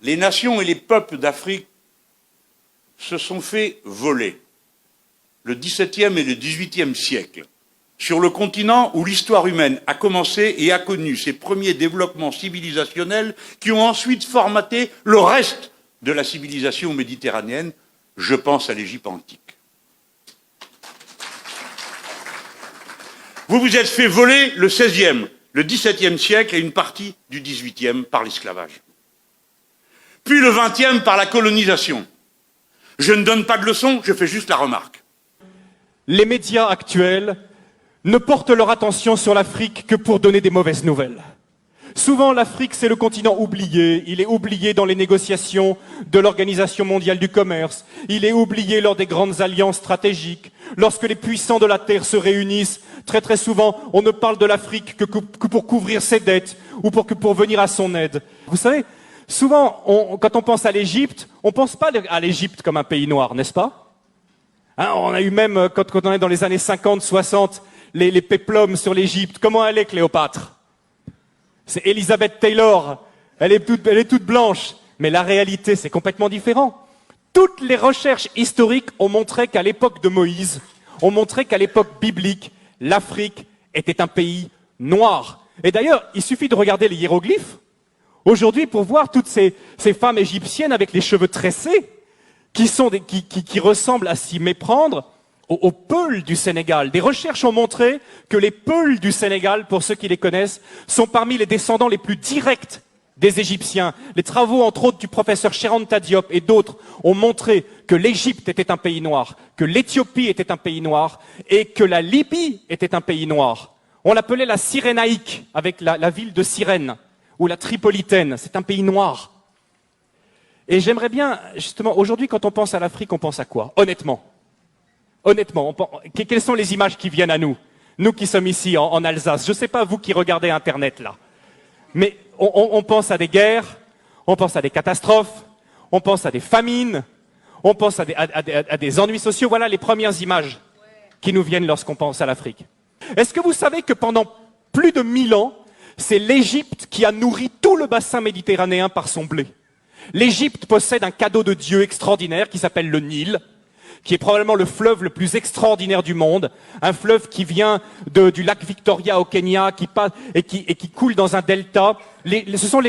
les nations et les peuples d'Afrique se sont fait voler le XVIIe et le XVIIIe siècle, sur le continent où l'histoire humaine a commencé et a connu ses premiers développements civilisationnels qui ont ensuite formaté le reste de la civilisation méditerranéenne. Je pense à l'Égypte antique. Vous vous êtes fait voler le XVIe, le XVIIe siècle et une partie du XVIIIe par l'esclavage. Puis le XXe par la colonisation. Je ne donne pas de leçons, je fais juste la remarque. Les médias actuels ne portent leur attention sur l'Afrique que pour donner des mauvaises nouvelles. Souvent, l'Afrique, c'est le continent oublié. Il est oublié dans les négociations de l'Organisation mondiale du commerce. Il est oublié lors des grandes alliances stratégiques. Lorsque les puissants de la Terre se réunissent, très souvent, on ne parle de l'Afrique que pour couvrir ses dettes ou pour venir à son aide. Vous savez, souvent, quand on pense à l'Égypte, on ne pense pas à l'Égypte comme un pays noir, n'est-ce pas? Hein, on a eu même, quand on est dans les années 50, 60, les péplums sur l'Égypte. Comment elle est, Cléopâtre? C'est Elizabeth Taylor. Elle est toute blanche. Mais la réalité, c'est complètement différent. Toutes les recherches historiques ont montré qu'à l'époque de Moïse, ont montré qu'à l'époque biblique, l'Afrique était un pays noir. Et d'ailleurs, il suffit de regarder les hiéroglyphes aujourd'hui pour voir toutes ces femmes égyptiennes avec les cheveux tressés qui ressemblent à s'y méprendre aux Peuls du Sénégal. Des recherches ont montré que les Peuls du Sénégal, pour ceux qui les connaissent, sont parmi les descendants les plus directs des Égyptiens. Les travaux, entre autres, du professeur Cheranta Diop et d'autres ont montré que l'Égypte était un pays noir, que l'Éthiopie était un pays noir et que la Libye était un pays noir. On l'appelait la Cyrénaïque, avec la ville de Cyrène, ou la Tripolitaine. C'est un pays noir. Et j'aimerais bien, justement, aujourd'hui, quand on pense à l'Afrique, on pense à quoi? Honnêtement, quelles sont les images qui viennent à nous? Nous qui sommes ici en Alsace. Je ne sais pas vous qui regardez Internet là. Mais on pense à des guerres, on pense à des catastrophes, on pense à des famines, on pense à des ennuis sociaux. Voilà les premières images qui nous viennent lorsqu'on pense à l'Afrique. Est-ce que vous savez que pendant plus de 1000 ans, c'est l'Égypte qui a nourri tout le bassin méditerranéen par son blé? L'Égypte possède un cadeau de Dieu extraordinaire qui s'appelle le Nil, qui est probablement le fleuve le plus extraordinaire du monde, un fleuve qui vient du lac Victoria au Kenya, qui passe et qui coule dans un delta. Ce sont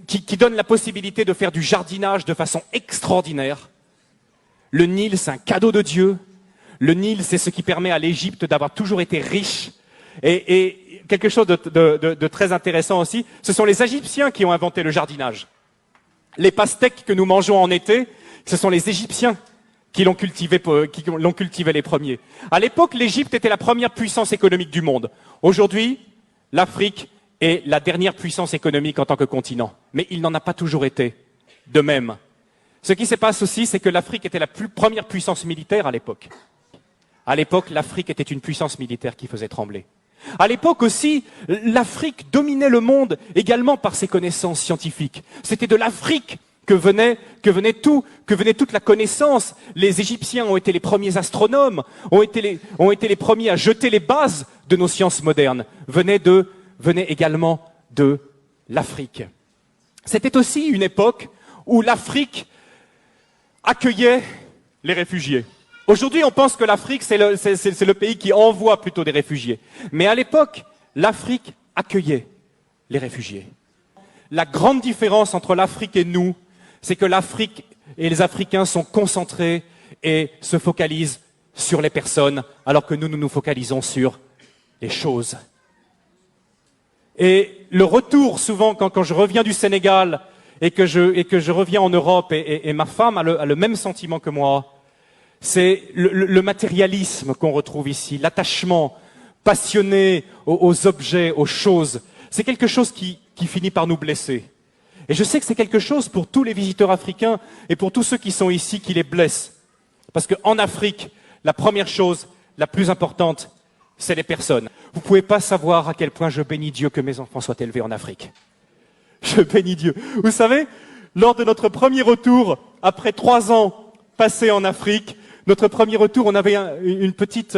qui donnent la possibilité de faire du jardinage de façon extraordinaire. Le Nil, c'est un cadeau de Dieu. Le Nil, c'est ce qui permet à l'Égypte d'avoir toujours été riche. Et quelque chose de très intéressant aussi, ce sont les Égyptiens qui ont inventé le jardinage. Les pastèques que nous mangeons en été, ce sont les Égyptiens qui l'ont cultivé les premiers. À l'époque, l'Égypte était la première puissance économique du monde. Aujourd'hui, l'Afrique est la dernière puissance économique en tant que continent. Mais il n'en a pas toujours été de même. Ce qui se passe aussi, c'est que l'Afrique était la première puissance militaire à l'époque. À l'époque, l'Afrique était une puissance militaire qui faisait trembler. À l'époque aussi, l'Afrique dominait le monde également par ses connaissances scientifiques. C'était de l'Afrique que venait toute la connaissance. Les Égyptiens ont été les premiers astronomes, ont été les premiers à jeter les bases de nos sciences modernes. Venait également de l'Afrique. C'était aussi une époque où l'Afrique accueillait les réfugiés. Aujourd'hui, on pense que l'Afrique, c'est le pays qui envoie plutôt des réfugiés. Mais à l'époque, l'Afrique accueillait les réfugiés. La grande différence entre l'Afrique et nous, c'est que l'Afrique et les Africains sont concentrés et se focalisent sur les personnes, alors que nous nous focalisons sur les choses. Et le retour, souvent, quand je reviens du Sénégal et que je reviens en Europe, et ma femme a le même sentiment que moi, c'est le matérialisme qu'on retrouve ici, l'attachement passionné aux objets, aux choses. C'est quelque chose qui finit par nous blesser. Et je sais que c'est quelque chose pour tous les visiteurs africains et pour tous ceux qui sont ici qui les blessent. Parce qu'en Afrique, la première chose, la plus importante, c'est les personnes. Vous ne pouvez pas savoir à quel point je bénis Dieu que mes enfants soient élevés en Afrique. Je bénis Dieu. Vous savez, lors de notre premier retour, après 3 ans passés en Afrique, notre premier retour, on avait une petite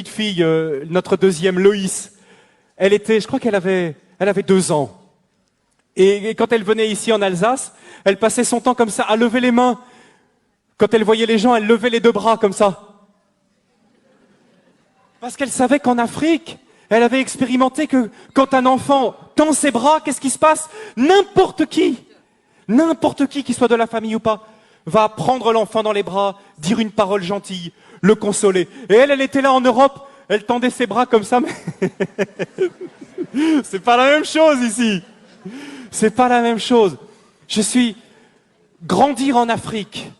fille, notre deuxième, Loïs. Je crois qu'elle avait 2 ans. Et quand elle venait ici en Alsace, elle passait son temps comme ça à lever les mains. Quand elle voyait les gens, elle levait les deux bras comme ça. Parce qu'elle savait qu'en Afrique, elle avait expérimenté que quand un enfant tend ses bras, qu'est-ce qui se passe? N'importe qui soit de la famille ou pas, va prendre l'enfant dans les bras, dire une parole gentille, le consoler. Et elle était là en Europe, elle tendait ses bras comme ça, mais c'est pas la même chose ici. C'est pas la même chose. Grandir en Afrique,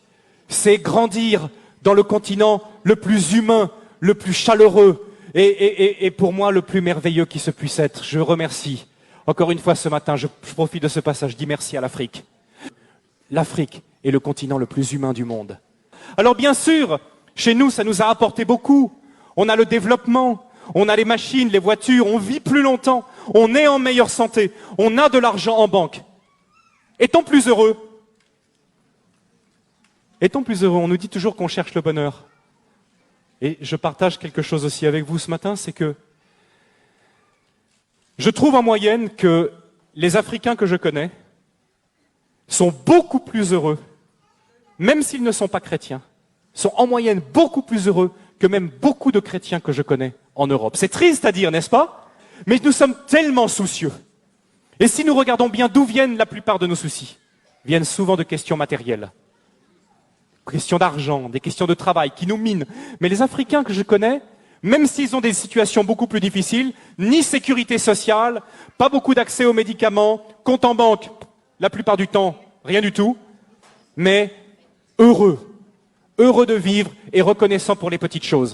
c'est grandir dans le continent le plus humain, le plus chaleureux et pour moi le plus merveilleux qui se puisse être. Je remercie. Encore une fois ce matin, je profite de ce passage, je dis merci à l'Afrique. L'Afrique est le continent le plus humain du monde. Alors bien sûr, chez nous, ça nous a apporté beaucoup. On a le développement, on a les machines, les voitures, on vit plus longtemps, on est en meilleure santé, on a de l'argent en banque. Est-on plus heureux? Est-on plus heureux? On nous dit toujours qu'on cherche le bonheur. Et je partage quelque chose aussi avec vous ce matin, c'est que je trouve en moyenne que les Africains que je connais sont beaucoup plus heureux, même s'ils ne sont pas chrétiens, sont en moyenne beaucoup plus heureux que même beaucoup de chrétiens que je connais en Europe. C'est triste à dire, n'est-ce pas? Mais nous sommes tellement soucieux. Et si nous regardons bien d'où viennent la plupart de nos soucis, viennent souvent de questions matérielles. Questions d'argent, des questions de travail qui nous minent. Mais les Africains que je connais, même s'ils ont des situations beaucoup plus difficiles, ni sécurité sociale, pas beaucoup d'accès aux médicaments, compte en banque, la plupart du temps, rien du tout, mais heureux de vivre et reconnaissant pour les petites choses.